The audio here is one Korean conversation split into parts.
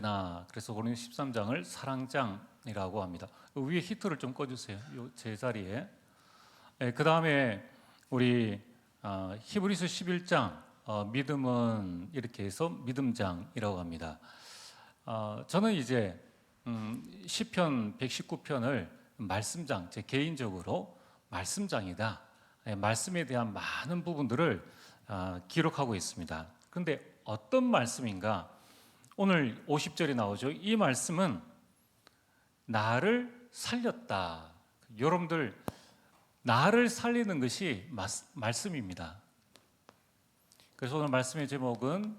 언제나 그래서 고린도 13장을 사랑장이라고 합니다. 위에 히트를 좀 꺼주세요. 제 자리에. 그 다음에 우리 히브리서 11장 믿음은 이렇게 해서 믿음장이라고 합니다. 저는 이제 시편 119편을 말씀장, 제 개인적으로 말씀장이다. 말씀에 대한 많은 부분들을 기록하고 있습니다. 그런데 어떤 말씀인가? 오늘 50절이 나오죠. 이 말씀은 나를 살렸다. 여러분들 나를 살리는 것이 말씀입니다. 그래서 오늘 말씀의 제목은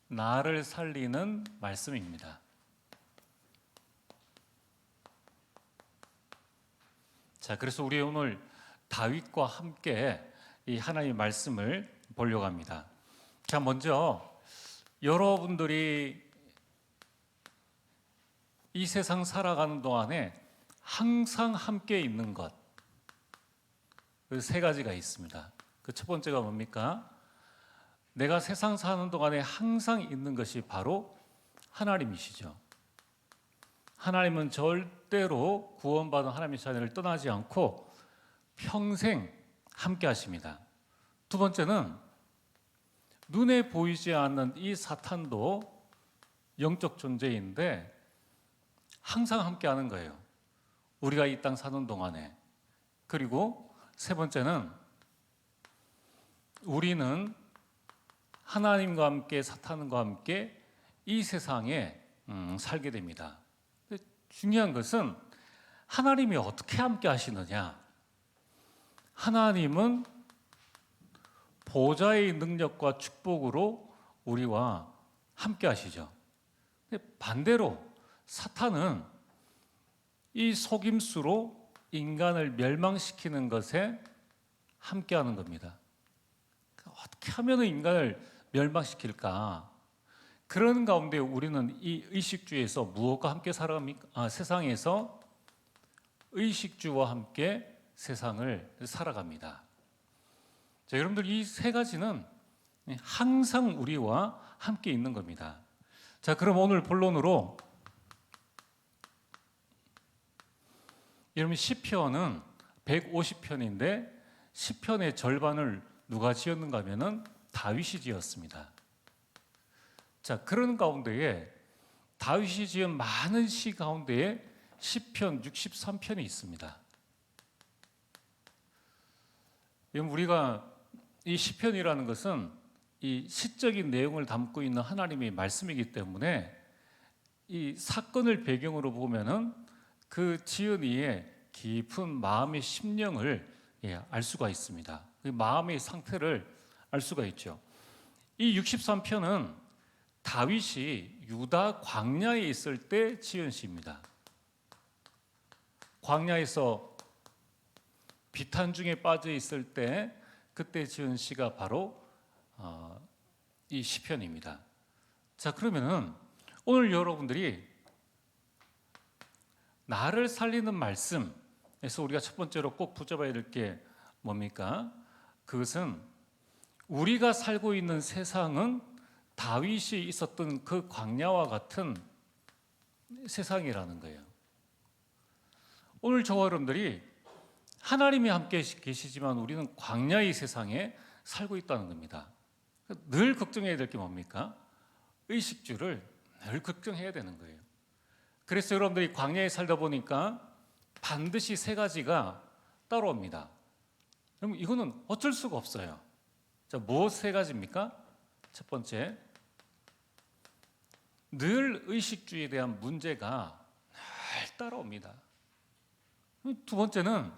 나를 살리는 말씀입니다. 자, 그래서 우리 오늘 다윗과 함께 이 하나님의 말씀을 보려고 합니다. 자, 먼저 여러분들이 이 세상 살아가는 동안에 항상 함께 있는 것, 그 세 가지가 있습니다. 그 첫 번째가 뭡니까? 내가 세상 사는 동안에 항상 있는 것이 바로 하나님이시죠. 하나님은 절대로 구원받은 하나님의 자녀를 떠나지 않고 평생 함께 하십니다. 두 번째는 눈에 보이지 않는 이 사탄도 영적 존재인데 항상 함께 하는 거예요. 우리가 이 땅 사는 동안에. 그리고 세 번째는 우리는 하나님과 함께 사탄과 함께 이 세상에 살게 됩니다. 중요한 것은 하나님이 어떻게 함께 하시느냐. 하나님은 보좌의 능력과 축복으로 우리와 함께 하시죠. 반대로 사탄은 이 속임수로 인간을 멸망시키는 것에 함께 하는 겁니다. 어떻게 하면 인간을 멸망시킬까? 그런 가운데 우리는 이 의식주에서 무엇과 함께 살아갑니까? 세상에서 의식주와 함께 세상을 살아갑니다. 자, 여러분들 이 세 가지는 항상 우리와 함께 있는 겁니다. 자, 그럼 오늘 본론으로 여러분 시편은 150편인데 시편의 절반을 누가 지었는가 하면은 다윗이 지었습니다. 자, 그런 가운데에 다윗이 지은 많은 시 가운데에 시편 63편이 있습니다. 우리가 이 시편이라는 것은 이 시적인 내용을 담고 있는 하나님의 말씀이기 때문에 이 사건을 배경으로 보면은 그 지은 이의 깊은 마음의 심령을 알 수가 있습니다. 그 마음의 상태를 알 수가 있죠. 이 63편은 다윗이 유다 광야에 있을 때 지은 시입니다. 광야에서 비탄 중에 빠져 있을 때 그때 지은 시가 바로 이 시편입니다. 자, 그러면은 오늘 여러분들이 나를 살리는 말씀에서 우리가 첫 번째로 꼭 붙잡아야 될 게 뭡니까? 그것은 우리가 살고 있는 세상은 다윗이 있었던 그 광야와 같은 세상이라는 거예요. 오늘 저와 여러분들이 하나님이 함께 계시지만 우리는 광야의 세상에 살고 있다는 겁니다. 늘 걱정해야 될 게 뭡니까? 의식주를 늘 걱정해야 되는 거예요. 그래서 여러분들이 광야에 살다 보니까 반드시 세 가지가 따라옵니다. 그럼 이거는 어쩔 수가 없어요. 자, 무엇 세 가지입니까? 첫 번째, 늘 의식주에 대한 문제가 늘 따라옵니다. 두 번째는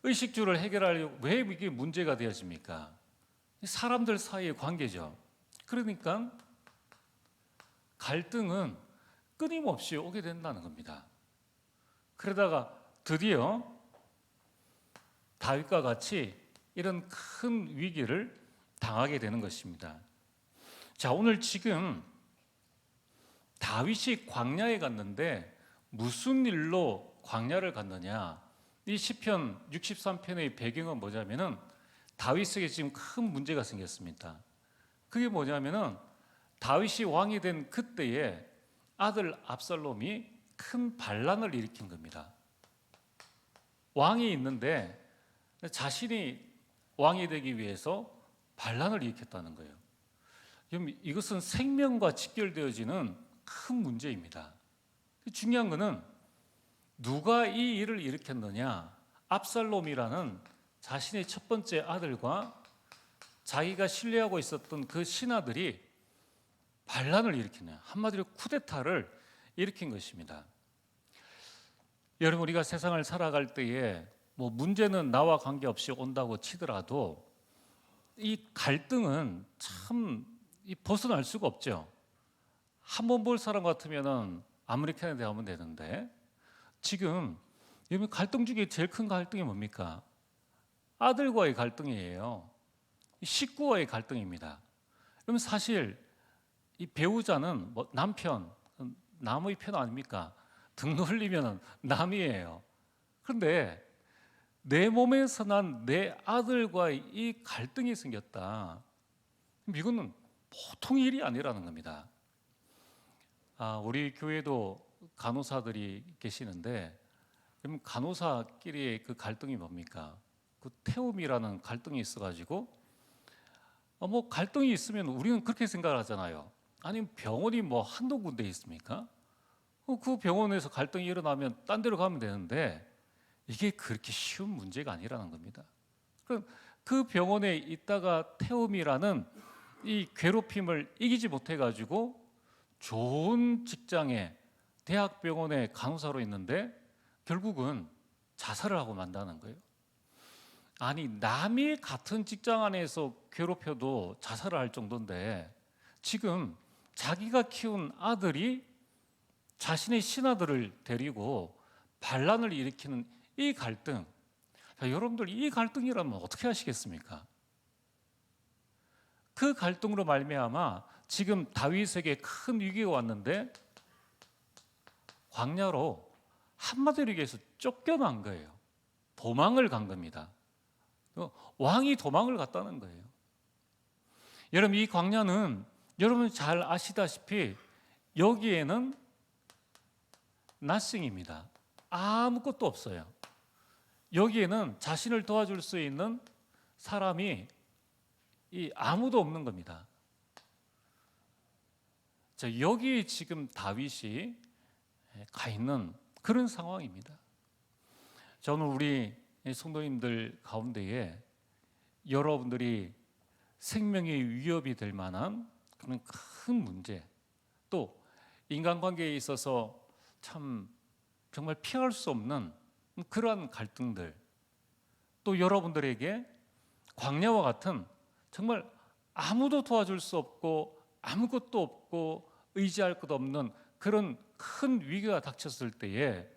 의식주를 해결하려고 왜 이게 문제가 되어집니까? 사람들 사이의 관계죠. 그러니까 갈등은 끊임없이 오게 된다는 겁니다. 그러다가 드디어 다윗과 같이 이런 큰 위기를 당하게 되는 것입니다. 자, 오늘 지금 다윗이 광야에 갔는데 무슨 일로 광야를 갔느냐? 이 시편 63편의 배경은 뭐냐면은 다윗에게 지금 큰 문제가 생겼습니다. 그게 뭐냐면은 다윗이 왕이 된 그때에 아들 압살롬이 큰 반란을 일으킨 겁니다. 왕이 있는데 자신이 왕이 되기 위해서 반란을 일으켰다는 거예요. 이것은 생명과 직결되어지는 큰 문제입니다. 중요한 것은 누가 이 일을 일으켰느냐? 압살롬이라는 자신의 첫 번째 아들과 자기가 신뢰하고 있었던 그 신하들이 반란을 일으키네요. 한마디로 쿠데타를 일으킨 것입니다. 여러분, 우리가 세상을 살아갈 때에 뭐 문제는 나와 관계없이 온다고 치더라도 이 갈등은 참 벗어날 수가 없죠. 한 번 볼 사람 같으면은 아메리칸에 대하면 되는데, 지금 여러분 갈등 중에 제일 큰 갈등이 뭡니까? 아들과의 갈등이에요. 식구와의 갈등입니다. 그러면 사실 이 배우자는 뭐 남편, 남의 편 아닙니까? 등 돌리면 남이에요. 그런데 내 몸에서 난 내 아들과의 이 갈등이 생겼다. 이거는 보통 일이 아니라는 겁니다. 우리 교회도 간호사들이 계시는데, 그럼 간호사끼리의 그 갈등이 뭡니까? 그 태움이라는 갈등이 있어가지고, 뭐 갈등이 있으면 우리는 그렇게 생각을 하잖아요. 아니면 병원이 뭐 한두 군데 있습니까? 그 병원에서 갈등이 일어나면 딴 데로 가면 되는데, 이게 그렇게 쉬운 문제가 아니라는 겁니다. 그 병원에 있다가 태움이라는 이 괴롭힘을 이기지 못해가지고 좋은 직장에 대학병원에 간호사로 있는데 결국은 자살을 하고 만다는 거예요. 아니, 남이 같은 직장 안에서 괴롭혀도 자살을 할 정도인데 지금 자기가 키운 아들이 자신의 신하들을 데리고 반란을 일으키는 이 갈등. 자, 여러분들 이 갈등이라면 어떻게 하시겠습니까? 그 갈등으로 말미암아 지금 다윗에게 큰 위기가 왔는데 광야로 한마디로 얘기해서 쫓겨난 거예요. 도망을 간 겁니다. 왕이 도망을 갔다는 거예요. 여러분, 이 광야는 여러분 잘 아시다시피 여기에는 nothing입니다. 아무것도 없어요. 여기에는 자신을 도와줄 수 있는 사람이 아무도 없는 겁니다. 자, 여기 지금 다윗이 가 있는 그런 상황입니다. 저는 우리 성도님들 가운데에 여러분들이 생명의 위협이 될 만한 그런 큰 문제, 또 인간관계에 있어서 참 정말 피할 수 없는 그러한 갈등들, 또 여러분들에게 광야와 같은 정말 아무도 도와줄 수 없고 아무것도 없고 의지할 것 없는 그런 큰 위기가 닥쳤을 때에,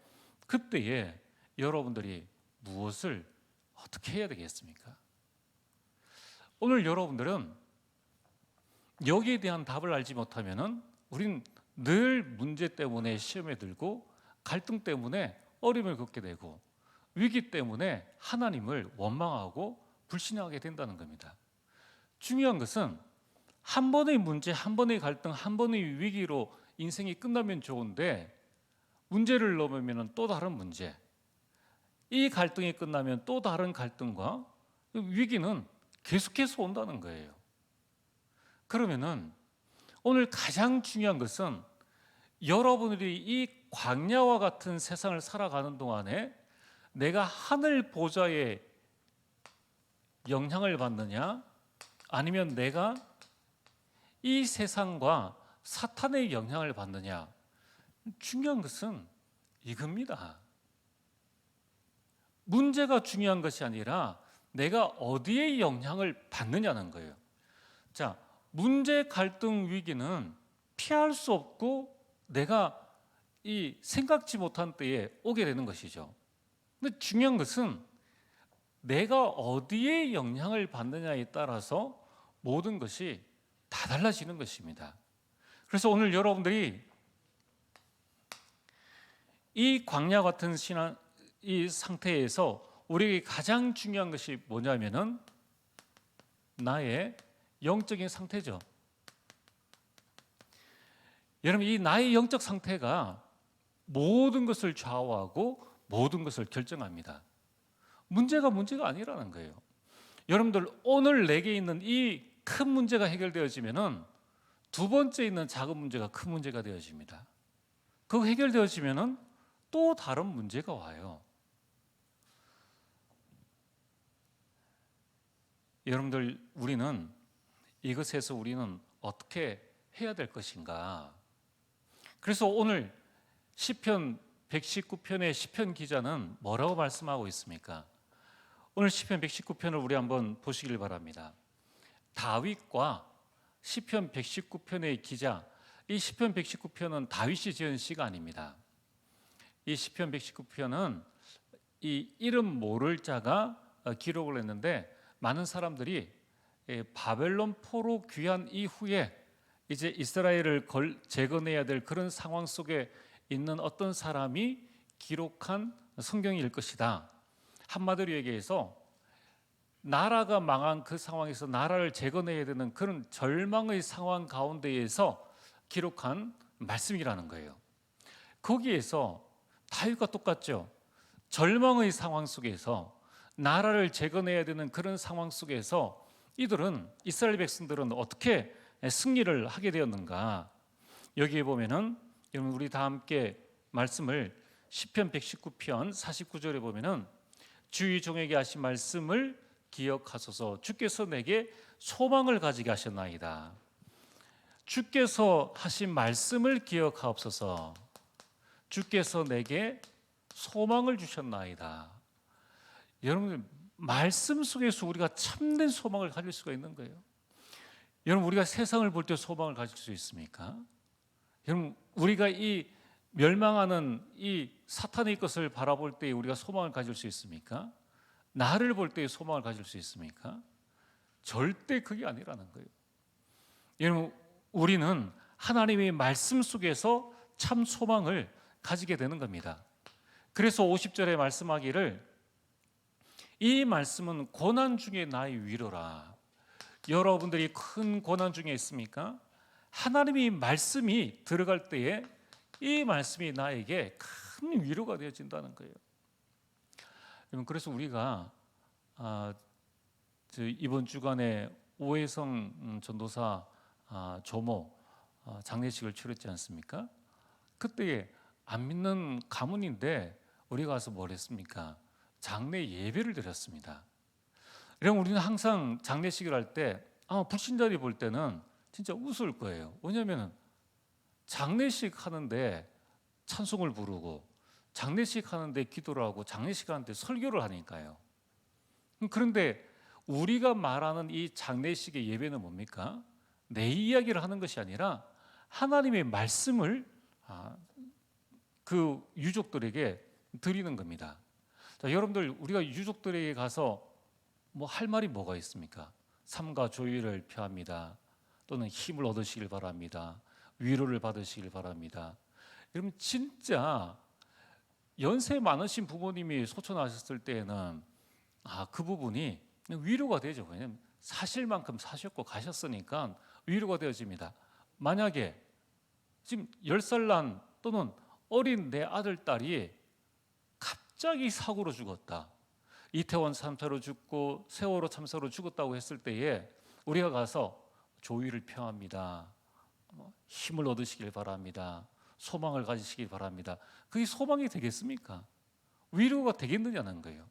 그때에 여러분들이 무엇을 어떻게 해야 되겠습니까? 오늘 여러분들은 여기에 대한 답을 알지 못하면은 우리는 늘 문제 때문에 시험에 들고 갈등 때문에 어려움을 겪게 되고 위기 때문에 하나님을 원망하고 불신하게 된다는 겁니다. 중요한 것은 한 번의 문제, 한 번의 갈등, 한 번의 위기로 인생이 끝나면 좋은데 문제를 넘으면 또 다른 문제, 이 갈등이 끝나면 또 다른 갈등과 위기는 계속해서 온다는 거예요. 그러면은 오늘 가장 중요한 것은 여러분들이 이 광야와 같은 세상을 살아가는 동안에 내가 하늘 보좌의 영향을 받느냐, 아니면 내가 이 세상과 사탄의 영향을 받느냐. 중요한 것은 이겁니다. 문제가 중요한 것이 아니라 내가 어디에 영향을 받느냐는 거예요. 자, 문제, 갈등, 위기는 피할 수 없고 내가 이 생각지 못한 때에 오게 되는 것이죠. 근데 중요한 것은 내가 어디에 영향을 받느냐에 따라서 모든 것이 다 달라지는 것입니다. 그래서 오늘 여러분들이 이 광야 같은 이 상태에서 우리에게 가장 중요한 것이 뭐냐면은 나의 영적인 상태죠. 여러분, 이 나의 영적 상태가 모든 것을 좌우하고 모든 것을 결정합니다. 문제가 아니라는 거예요. 여러분들, 오늘 내게 있는 이 큰 문제가 해결되어지면은 두 번째 있는 작은 문제가 큰 문제가 되어집니다. 그 해결되어지면은 또 다른 문제가 와요. 여러분들, 이것에서 우리는 어떻게 해야 될 것인가? 그래서 오늘 시편 119편의 시편 기자는 뭐라고 말씀하고 있습니까? 오늘 시편 119편을 우리 한번 보시길 바랍니다. 다윗과 시편 119편의 기자, 이 시편 119편은 다윗이 지은 시가 아닙니다. 이 시편 119편은 이 이름 모를 자가 기록을 했는데, 많은 사람들이 바벨론 포로 귀환 이후에 이제 이스라엘을 재건해야 될 그런 상황 속에 있는 어떤 사람이 기록한 성경일 것이다. 한마디로 얘기해서 나라가 망한 그 상황에서 나라를 재건해야 되는 그런 절망의 상황 가운데에서 기록한 말씀이라는 거예요. 거기에서 다윗과 똑같죠. 절망의 상황 속에서 나라를 재건해야 되는 그런 상황 속에서 이스라엘 백성들은 어떻게 승리를 하게 되었는가? 여기에 보면은, 여러분, 우리 다 함께 말씀을 시편 119편 49절에 보면은, 주의 종에게 하신 말씀을 기억하소서. 주께서 내게 소망을 가지게 하셨나이다. 주께서 하신 말씀을 기억하옵소서. 주께서 내게 소망을 주셨나이다. 여러분, 말씀 속에서 우리가 참된 소망을 가질 수가 있는 거예요. 여러분, 우리가 세상을 볼 때 소망을 가질 수 있습니까? 여러분, 우리가 이 멸망하는 이 사탄의 것을 바라볼 때 우리가 소망을 가질 수 있습니까? 나를 볼 때 소망을 가질 수 있습니까? 절대 그게 아니라는 거예요. 여러분, 우리는 하나님의 말씀 속에서 참 소망을 가지게 되는 겁니다. 그래서 50절에 말씀하기를, 이 말씀은 고난 중에 나의 위로라. 여러분들이 큰 고난 중에 있습니까? 하나님의 말씀이 들어갈 때에 이 말씀이 나에게 큰 위로가 되어진다는 거예요. 그래서 우리가 이번 주간에 오해성 전도사 조모 장례식을 치렀지 않습니까? 그때 안 믿는 가문인데 우리가 가서 뭘 했습니까? 장례 예배를 드렸습니다. 그럼 우리는 항상 장례식을 할 때 불신자들이 볼 때는 진짜 웃을 거예요. 왜냐하면 장례식 하는데 찬송을 부르고, 장례식 하는데 기도를 하고, 장례식 하는데 설교를 하니까요. 그런데 우리가 말하는 이 장례식의 예배는 뭡니까? 내 이야기를 하는 것이 아니라 하나님의 말씀을 그 유족들에게 드리는 겁니다. 자, 여러분들, 우리가 유족들에게 가서 뭐 할 말이 뭐가 있습니까? 삼가 조의를 표합니다. 또는 힘을 얻으시길 바랍니다. 위로를 받으시길 바랍니다. 여러분, 진짜 연세 많으신 부모님이 소천하셨을 때에는 그 부분이 위로가 되죠. 왜냐하면 사실 만큼 사셨고 가셨으니까 위로가 되어집니다. 만약에 지금 10살 난 또는 어린 내 아들, 딸이 갑자기 사고로 죽었다, 이태원 참사로 죽고 세월호 참사로 죽었다고 했을 때에 우리가 가서 조의를 표합니다. 힘을 얻으시길 바랍니다. 소망을 가지시길 바랍니다. 그게 소망이 되겠습니까? 위로가 되겠느냐는 거예요.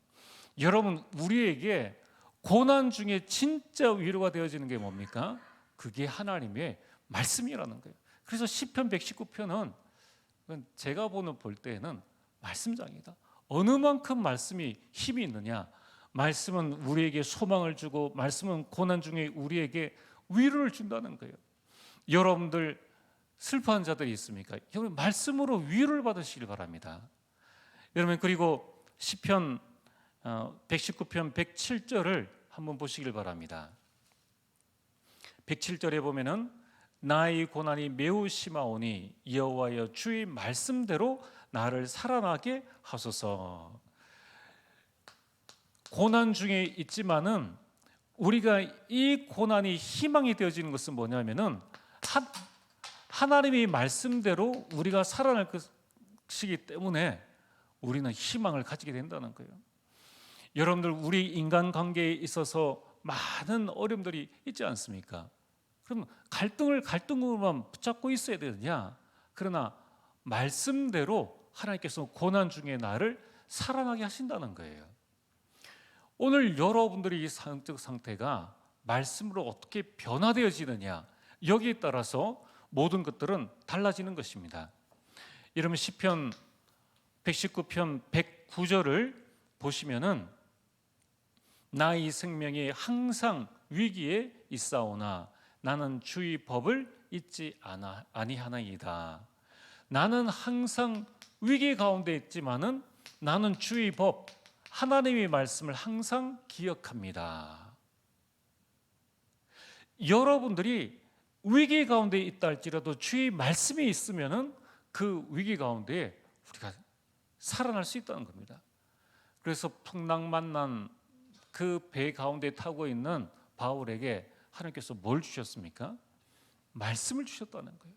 여러분, 우리에게 고난 중에 진짜 위로가 되어지는 게 뭡니까? 그게 하나님의 말씀이라는 거예요. 그래서 시편 119편은 제가 볼 때에는 말씀장이다. 어느 만큼 말씀이 힘이 있느냐? 말씀은 우리에게 소망을 주고, 말씀은 고난 중에 우리에게 위로를 준다는 거예요. 여러분들 슬퍼한 자들이 있습니까? 여러분, 말씀으로 위로를 받으시길 바랍니다. 여러분, 그리고 시편 119편 107절을 한번 보시길 바랍니다. 107절에 보면은, 나의 고난이 매우 심하오니 여호와여 주의 말씀대로 나를 살아나게 하소서. 고난 중에 있지만은 우리가 이 고난이 희망이 되어지는 것은 뭐냐면은 하나님의 말씀대로 우리가 살아날 것이기 때문에 우리는 희망을 가지게 된다는 거예요. 여러분들, 우리 인간관계에 있어서 많은 어려움들이 있지 않습니까? 그럼 갈등으로만 붙잡고 있어야 되느냐? 그러나 말씀대로 하나님께서 고난 중에 나를 살아나게 하신다는 거예요. 오늘 여러분들의 이 성적 상태가 말씀으로 어떻게 변화되어지느냐, 여기에 따라서 모든 것들은 달라지는 것입니다. 이러면 시편 119편 109절을 보시면은 나의 생명이 항상 위기에 있사오나 나는 주의 법을 잊지 아니하나이다. 나는 항상 위기 가운데 있지만은 나는 주의 법, 하나님의 말씀을 항상 기억합니다. 여러분들이 위기 가운데 있다 할지라도 주의 말씀이 있으면은 그 위기 가운데 우리가 살아날 수 있다는 겁니다. 그래서 풍랑만난 그 배 가운데 타고 있는 바울에게 하나님께서 뭘 주셨습니까? 말씀을 주셨다는 거예요.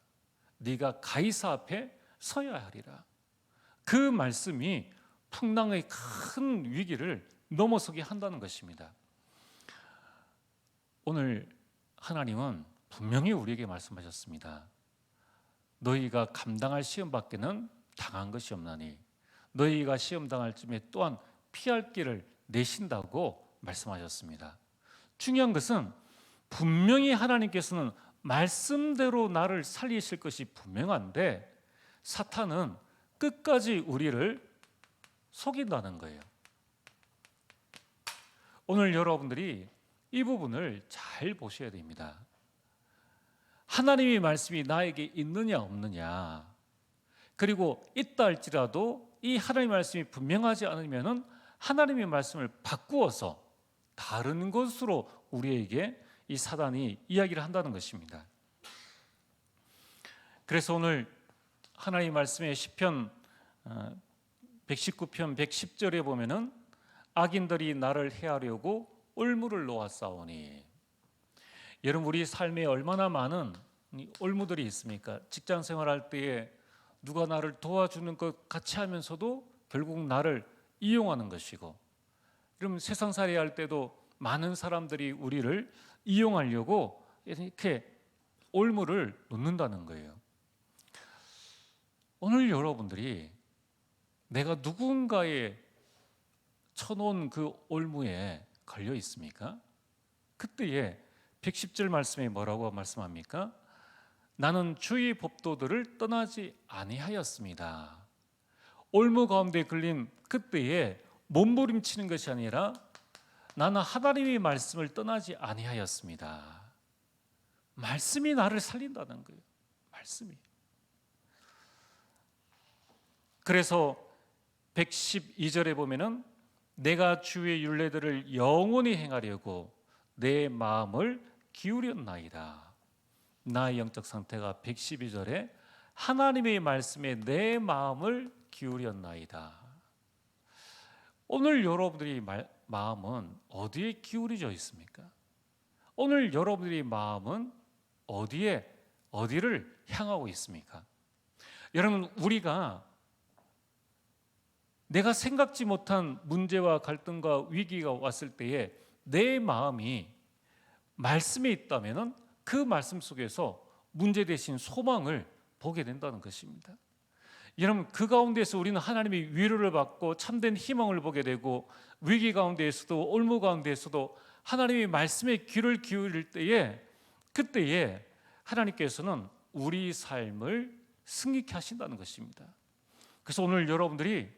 네가 가이사 앞에 서야 하리라. 그 말씀이 풍랑의 큰 위기를 넘어서게 한다는 것입니다. 오늘 하나님은 분명히 우리에게 말씀하셨습니다. 너희가 감당할 시험 밖에는 당한 것이 없나니 너희가 시험 당할 쯤에 또한 피할 길을 내신다고 말씀하셨습니다. 중요한 것은 분명히 하나님께서는 말씀대로 나를 살리실 것이 분명한데 사탄은 끝까지 우리를 속인다는 거예요. 오늘 여러분들이 이 부분을 잘 보셔야 됩니다. 하나님의 말씀이 나에게 있느냐 없느냐, 그리고 있다 할지라도 이 하나님의 말씀이 분명하지 않으면은 하나님의 말씀을 바꾸어서 다른 것으로 우리에게 이 사단이 이야기를 한다는 것입니다. 그래서 오늘 하나님의 말씀의 시편 119편 110절에 보면은 악인들이 나를 해하려고 올무를 놓았사오니, 여러분, 우리 삶에 얼마나 많은 올무들이 있습니까? 직장 생활할 때에 누가 나를 도와주는 것 같이 하면서도 결국 나를 이용하는 것이고, 그럼 세상살이 할 때도 많은 사람들이 우리를 이용하려고 이렇게 올무를 놓는다는 거예요. 오늘 여러분들이 내가 누군가에 쳐놓은 그 올무에 걸려 있습니까? 그때에 110절 말씀에 뭐라고 말씀합니까? 나는 주의 법도들을 떠나지 아니하였습니다. 올무 가운데 걸린 그때에 몸부림치는 것이 아니라 나는 하나님의 말씀을 떠나지 아니하였습니다. 말씀이 나를 살린다는 거예요. 말씀이. 그래서 112절에 보면은 내가 주의 율례들을 영원히 행하려고 내 마음을 기울였나이다. 나의 영적 상태가 112절에 하나님의 말씀에 내 마음을 기울였나이다. 오늘 여러분들이 마음은 어디에 기울여져 있습니까? 오늘 여러분들의 마음은 어디를 향하고 있습니까? 여러분, 우리가 내가 생각지 못한 문제와 갈등과 위기가 왔을 때에 내 마음이 말씀에 있다면 그 말씀 속에서 문제 대신 소망을 보게 된다는 것입니다. 여러분, 그 가운데서 우리는 하나님의 위로를 받고 참된 희망을 보게 되고, 위기 가운데에서도 올무 가운데에서도 하나님의 말씀에 귀를 기울일 때에 그때에 하나님께서는 우리 삶을 승리케 하신다는 것입니다. 그래서 오늘 여러분들이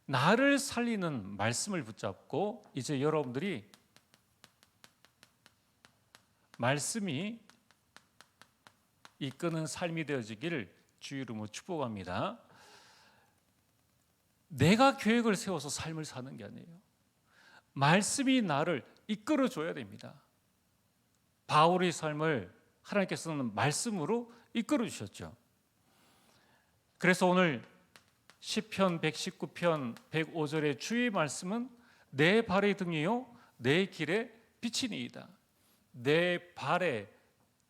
나를 살리는 말씀을 붙잡고 이제 여러분들이 말씀이 이끄는 삶이 되어지기를 주의 이름으로 축복합니다. 내가 계획을 세워서 삶을 사는 게 아니에요. 말씀이 나를 이끌어 줘야 됩니다. 바울의 삶을 하나님께서는 말씀으로 이끌어 주셨죠. 그래서 오늘 시편 119편 105절의 주의 말씀은 내 발의 등이요 내 길의 빛이니이다. 내 발의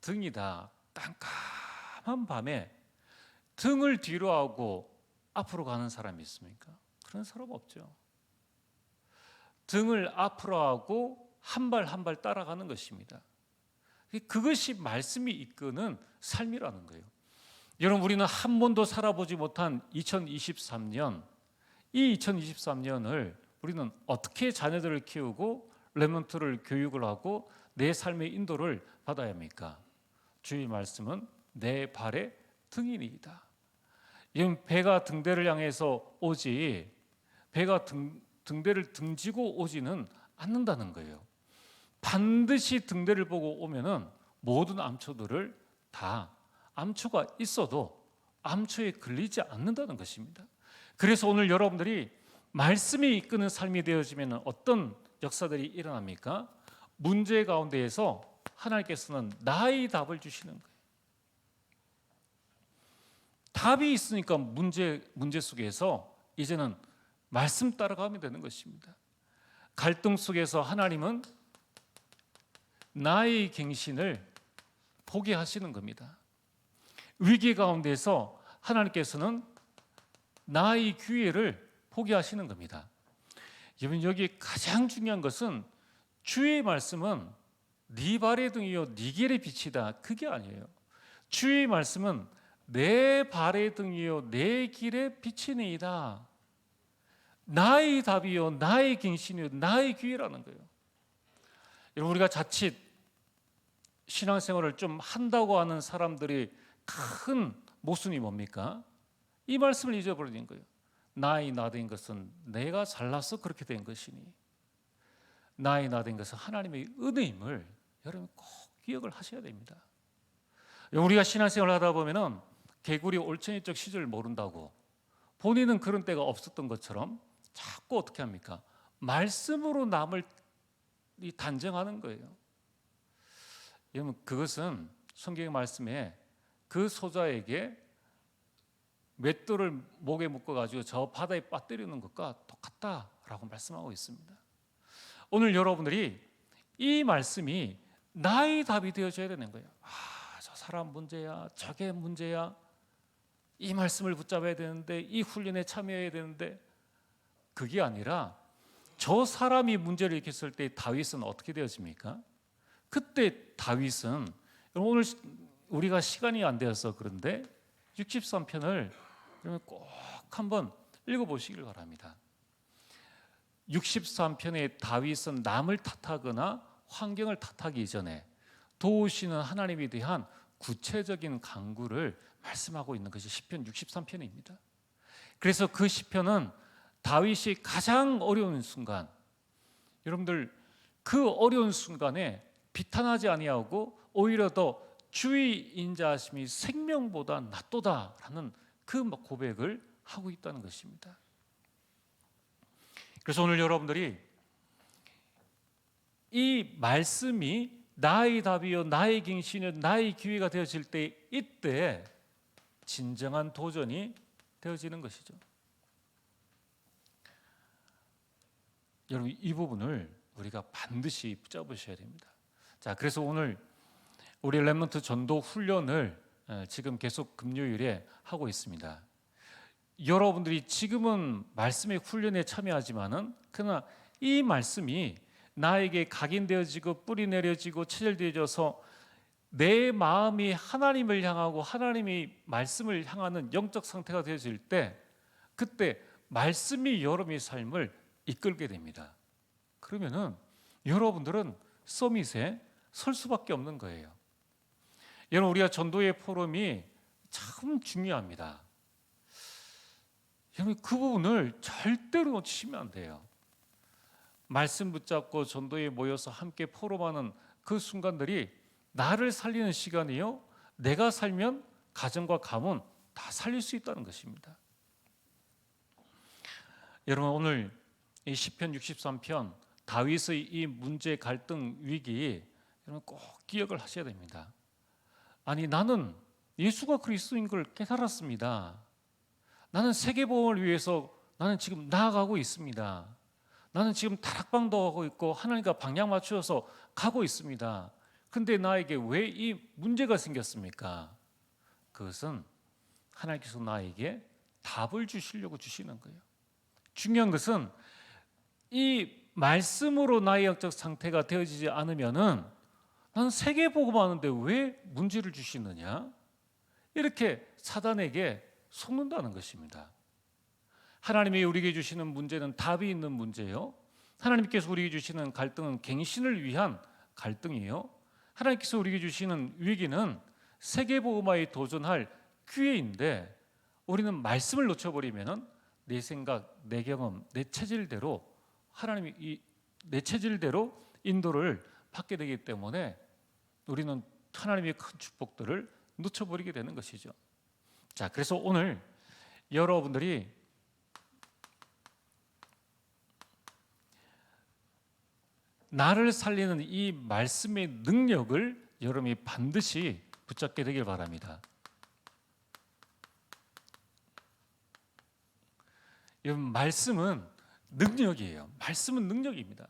등이다. 깜깜한 밤에 등을 뒤로 하고 앞으로 가는 사람이 있습니까? 그런 사람 없죠. 등을 앞으로 하고 한 발 한 발 따라가는 것입니다. 그것이 말씀이 이끄는 삶이라는 거예요. 여러분, 우리는 한 번도 살아보지 못한 2023년, 이 2023년을 우리는 어떻게 자녀들을 키우고 렘넌트를 교육을 하고 내 삶의 인도를 받아야 합니까? 주의 말씀은 내 발의 등이니이다. 이건 배가 등대를 향해서 오지, 배가 등대를 등지고 오지는 않는다는 거예요. 반드시 등대를 보고 오면은 모든 암초들을 다, 암초가 있어도 암초에 걸리지 않는다는 것입니다. 그래서 오늘 여러분들이 말씀이 이끄는 삶이 되어지면 어떤 역사들이 일어납니까? 문제 가운데에서 하나님께서는 나의 답을 주시는 거예요. 답이 있으니까 문제 속에서 이제는 말씀 따라가면 되는 것입니다. 갈등 속에서 하나님은 나의 갱신을 보게 하시는 겁니다. 위기 가운데서 하나님께서는 나의 기회를 보게 하시는 겁니다. 여러분, 여기 가장 중요한 것은 주의 말씀은 네 발의 등이요 네 길의 빛이다, 그게 아니에요. 주의 말씀은 내 발의 등이요 내 길의 빛이니이다. 나의 답이요 나의 갱신이요 나의 기회라는 거예요. 여러분, 우리가 자칫 신앙생활을 좀 한다고 하는 사람들이 큰 모순이 뭡니까? 이 말씀을 잊어버리는 거예요. 나의 나된 것은 내가 잘나서 그렇게 된 것이니, 나의 나된 것은 하나님의 은혜임을 여러분 꼭 기억을 하셔야 됩니다. 우리가 신앙생활을 하다 보면은 개구리 올챙이적 시절을 모른다고 본인은 그런 때가 없었던 것처럼 자꾸 어떻게 합니까? 말씀으로 남을 단정하는 거예요. 여러분, 그것은 성경의 말씀에 그 소자에게 맷돌을 목에 묶어가지고 저 바다에 빠뜨리는 것과 똑같다라고 말씀하고 있습니다. 오늘 여러분들이 이 말씀이 나의 답이 되어줘야 되는 거예요. 저 사람 문제야, 저게 문제야, 이 말씀을 붙잡아야 되는데, 이 훈련에 참여해야 되는데, 그게 아니라 저 사람이 문제를 일으켰을 때 다윗은 어떻게 되어집니까? 그때 다윗은, 오늘 우리가 시간이 안 되어서 그런데 63편을 꼭 한번 읽어보시길 바랍니다. 63편의 다윗은 남을 탓하거나 환경을 탓하기 이전에 도우시는 하나님에 대한 구체적인 간구를 말씀하고 있는 것이 시편 63편입니다. 그래서 그 시편은 다윗이 가장 어려운 순간, 여러분들 그 어려운 순간에 비탄하지 아니하고 오히려 더 주의 인자하심이 생명보다 낫도다라는 그 고백을 하고 있다는 것입니다. 그래서 오늘 여러분들이 이 말씀이 나의 답이요 나의 갱신이요 나의 기회가 되어질 때, 이때 진정한 도전이 되어지는 것이죠. 여러분, 이 부분을 우리가 반드시 붙잡으셔야 됩니다. 자, 그래서 오늘 우리 렘넌트 전도 훈련을 지금 계속 금요일에 하고 있습니다. 여러분들이 지금은 말씀의 훈련에 참여하지만은 그러나 이 말씀이 나에게 각인되어지고 뿌리 내려지고 체질되어져서 내 마음이 하나님을 향하고 하나님의 말씀을 향하는 영적 상태가 되어질 때, 그때 말씀이 여러분의 삶을 이끌게 됩니다. 그러면은 여러분들은 서밋에 설 수밖에 없는 거예요. 여러분, 우리가 전도의 포럼이 참 중요합니다. 여러분, 그 부분을 절대로 놓치시면 안 돼요. 말씀 붙잡고 전도에 모여서 함께 포럼하는 그 순간들이 나를 살리는 시간이요, 내가 살면 가정과 가문 다 살릴 수 있다는 것입니다. 여러분, 오늘 이 시편 63편 다윗의 이 문제, 갈등, 위기, 여러분 꼭 기억을 하셔야 됩니다. 아니, 나는 예수가 그리스도인 걸 깨달았습니다. 나는 세계복음을 위해서 나는 지금 나아가고 있습니다. 나는 지금 다락방도 하고 있고 하나님과 방향 맞추어서 가고 있습니다. 근데 나에게 왜 이 문제가 생겼습니까? 그것은 하나님께서 나에게 답을 주시려고 주시는 거예요. 중요한 것은 이 말씀으로 나의 영적 상태가 되어지지 않으면은 난 세계복음 하는데 왜 문제를 주시느냐? 이렇게 사단에게 속는다는 것입니다. 하나님이 우리에게 주시는 문제는 답이 있는 문제요. 하나님께서 우리에게 주시는 갈등은 갱신을 위한 갈등이에요. 하나님께서 우리에게 주시는 위기는 세계복음화에 도전할 기회인데 우리는 말씀을 놓쳐버리면 내 생각, 내 경험, 내 체질대로 하나님이 내 체질대로 인도를 받게 되기 때문에 우리는 하나님의 큰 축복들을 놓쳐버리게 되는 것이죠. 자, 그래서 오늘 여러분들이 나를 살리는 이 말씀의 능력을 여러분이 반드시 붙잡게 되길 바랍니다. 여러분, 말씀은 능력이에요. 말씀은 능력입니다.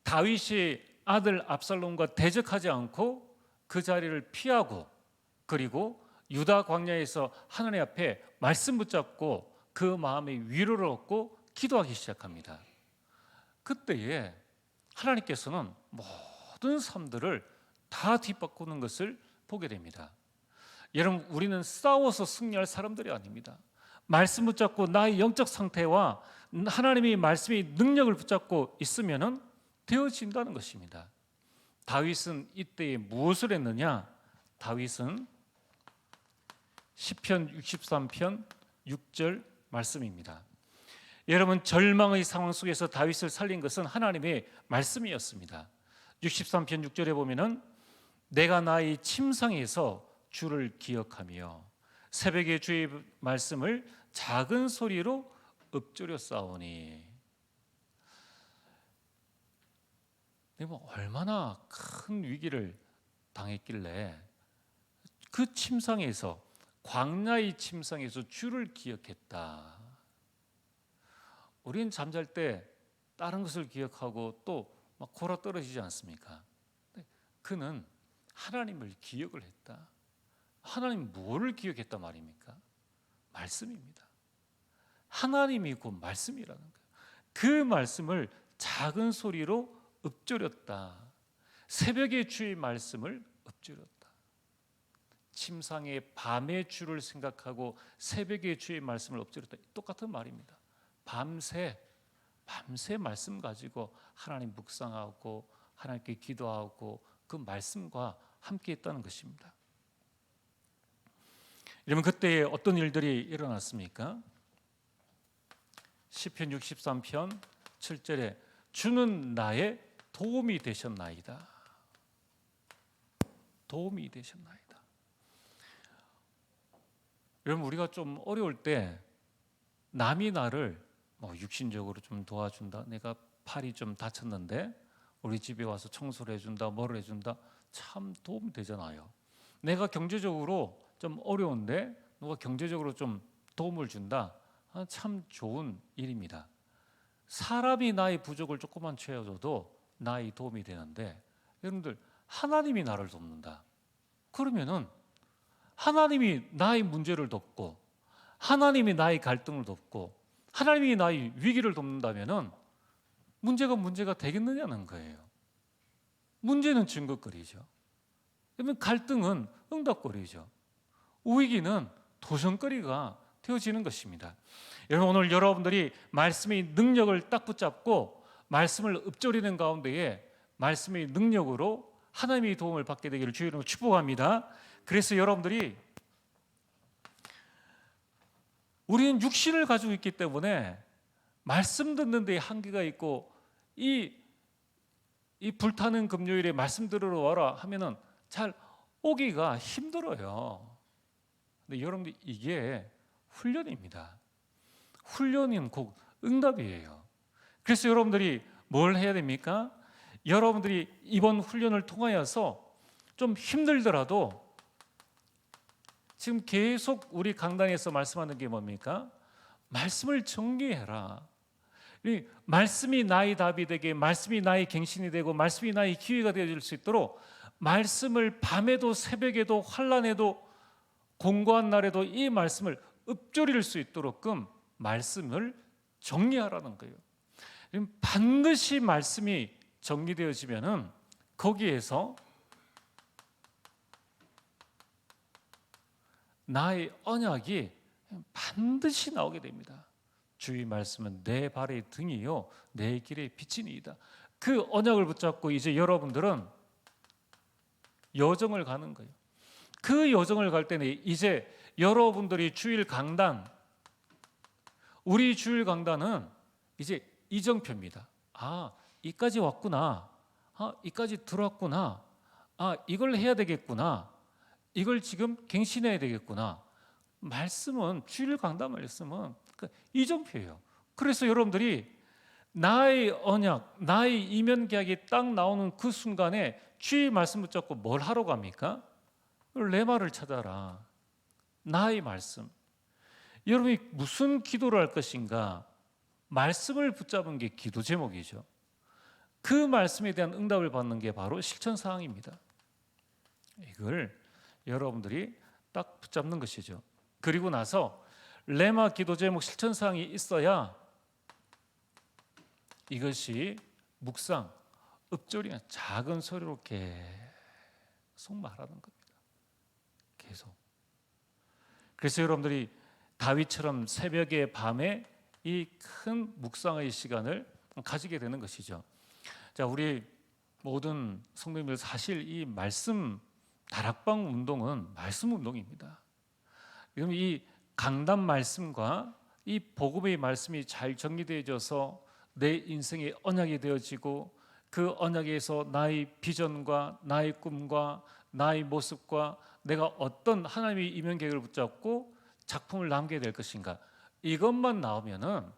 다윗이 아들 압살롬과 대적하지 않고 그 자리를 피하고 그리고 유다 광야에서 하나님 앞에 말씀 붙잡고 그 마음의 위로를 얻고 기도하기 시작합니다. 그때에 하나님께서는 모든 삶들을 다 뒤바꾸는 것을 보게 됩니다. 여러분, 우리는 싸워서 승리할 사람들이 아닙니다. 말씀 붙잡고 나의 영적 상태와 하나님의 말씀의 능력을 붙잡고 있으면 되어진다는 것입니다. 다윗은 이때에 무엇을 했느냐? 다윗은 시편 63편 6절 말씀입니다. 여러분, 절망의 상황 속에서 다윗을 살린 것은 하나님의 말씀이었습니다. 63편 6절에 보면은 내가 나의 침상에서 주를 기억하며 새벽에 주의 말씀을 작은 소리로 읊조려 싸우니. 얼마나 큰 위기를 당했길래 그 침상에서, 광야의 침상에서 주를 기억했다. 우리는 잠잘 때 다른 것을 기억하고 또 막 골아 떨어지지 않습니까? 그는 하나님을 기억을 했다. 하나님 뭐를 기억했단 말입니까? 말씀입니다. 하나님이 곧 말씀이라는 거예요. 그 말씀을 작은 소리로 읊조렸다. 새벽의 주의 말씀을 읊조렸다. 침상의 밤의 주를 생각하고 새벽의 주의 말씀을 읊조렸다. 똑같은 말입니다. 밤새 말씀 가지고 하나님 묵상하고 하나님께 기도하고 그 말씀과 함께 했다는 것입니다. 여러분, 그때 어떤 일들이 일어났습니까? 시편 63편 7절에 주는 나의 도움이 되셨나이다. 도움이 되셨나이다. 여러분, 우리가 좀 어려울 때 남이 나를 육신적으로 좀 도와준다. 내가 팔이 좀 다쳤는데 우리 집에 와서 청소를 해준다, 뭐를 해준다. 참 도움이 되잖아요. 내가 경제적으로 좀 어려운데 누가 경제적으로 좀 도움을 준다. 참 좋은 일입니다. 사람이 나의 부족을 조금만 채워줘도 나의 도움이 되는데, 여러분들, 하나님이 나를 돕는다. 그러면은 하나님이 나의 문제를 돕고 하나님이 나의 갈등을 돕고 하나님이 나의 위기를 돕는다면은 문제가 되겠느냐는 거예요. 문제는 증거거리죠. 그러면 갈등은 응답거리죠. 위기는 도전거리가 되어지는 것입니다. 여러분, 오늘 여러분들이 말씀의 능력을 딱 붙잡고 말씀을 읊조리는 가운데에 말씀의 능력으로 하나님의 도움을 받게 되기를 주의 이름으로 축복합니다. 그래서 여러분들이, 우리는 육신을 가지고 있기 때문에 말씀 듣는 데 한계가 있고, 이 불타는 금요일에 말씀 들으러 와라 하면은 잘 오기가 힘들어요. 근데 여러분들, 이게 훈련입니다. 훈련은 곧 응답이에요. 그래서 여러분들이 뭘 해야 됩니까? 여러분들이 이번 훈련을 통하여서 좀 힘들더라도, 지금 계속 우리 강단에서 말씀하는 게 뭡니까? 말씀을 정리해라. 이 말씀이 나의 답이 되게, 말씀이 나의 갱신이 되고, 말씀이 나의 기회가 되어질 수 있도록 말씀을 밤에도 새벽에도 환난에도 공고한 날에도 이 말씀을 읊조릴 수 있도록끔 말씀을 정리하라는 거예요. 반드시 말씀이 정리되어지면은 거기에서 나의 언약이 반드시 나오게 됩니다. 주의 말씀은 내 발의 등이요 내 길의 빛이니이다. 그 언약을 붙잡고 이제 여러분들은 여정을 가는 거예요. 그 여정을 갈 때는 이제 여러분들이 주일 강단, 우리 주일 강단은 이제 이정표입니다. 아, 이까지 왔구나. 아, 이까지 들어왔구나. 아, 이걸 해야 되겠구나. 이걸 지금 갱신해야 되겠구나. 말씀은, 주일 강단 말씀은 이정표예요. 그래서 여러분들이 나의 언약, 나의 이면 계약이 딱 나오는 그 순간에 주의 말씀 붙잡고 뭘 하러 갑니까? 레마를 찾아라. 나의 말씀. 여러분이 무슨 기도를 할 것인가? 말씀을 붙잡은 게 기도 제목이죠. 그 말씀에 대한 응답을 받는 게 바로 실천 사항입니다. 이걸 여러분들이 딱 붙잡는 것이죠. 그리고 나서 레마 기도 제목 실천 사항이 있어야 이것이 묵상, 읊조리는 작은 소리로 계속 말하는 겁니다. 계속. 그래서 여러분들이 다윗처럼 새벽에 밤에 이 큰 묵상의 시간을 가지게 되는 것이죠. 자, 우리 모든 성도님들 사실 이 말씀 다락방 운동은 말씀 운동입니다. 여러분 이 강단 말씀과 이 복음의 말씀이 잘 정리되어져서 내 인생의 언약이 되어지고 그 언약에서 나의 비전과 나의 꿈과 나의 모습과 내가 어떤 하나님의 이면 계획을 붙잡고 작품을 남게 될 것인가, 이것만 나오면은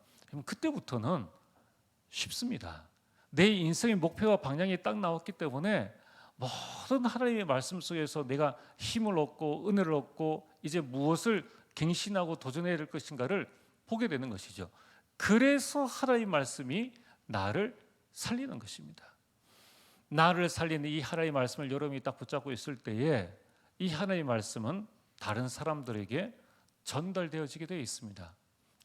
그때부터는 쉽습니다. 내 인생의 목표와 방향이 딱 나왔기 때문에 모든 하나님의 말씀 속에서 내가 힘을 얻고 은혜를 얻고 이제 무엇을 갱신하고 도전해야 될 것인가를 보게 되는 것이죠. 그래서 하나님의 말씀이 나를 살리는 것입니다. 나를 살리는 이 하나님의 말씀을 여러분이 딱 붙잡고 있을 때에 이 하나님의 말씀은 다른 사람들에게 전달되어지게 되어 있습니다.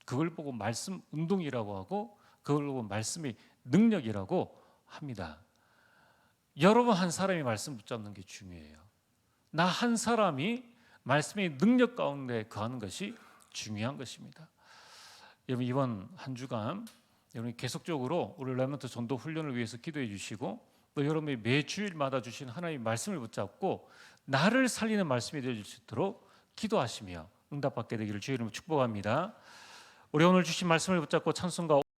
그걸 보고 말씀 운동이라고 하고 그걸 보고 말씀의 능력이라고 합니다. 여러분 한 사람이 말씀 붙잡는 게 중요해요. 나 한 사람이 말씀의 능력 가운데 거하는 것이 중요한 것입니다. 여러분 이번 한 주간 여러분이 계속적으로 우리 렘넌트 전도 훈련을 위해서 기도해 주시고 또 여러분이 매주일마다 주신 하나님의 말씀을 붙잡고 나를 살리는 말씀이 되어질 수 있도록 기도하시며 응답받게 되기를 주의 이름으로 축복합니다. 우리 오늘 주신 말씀을 붙잡고 찬송가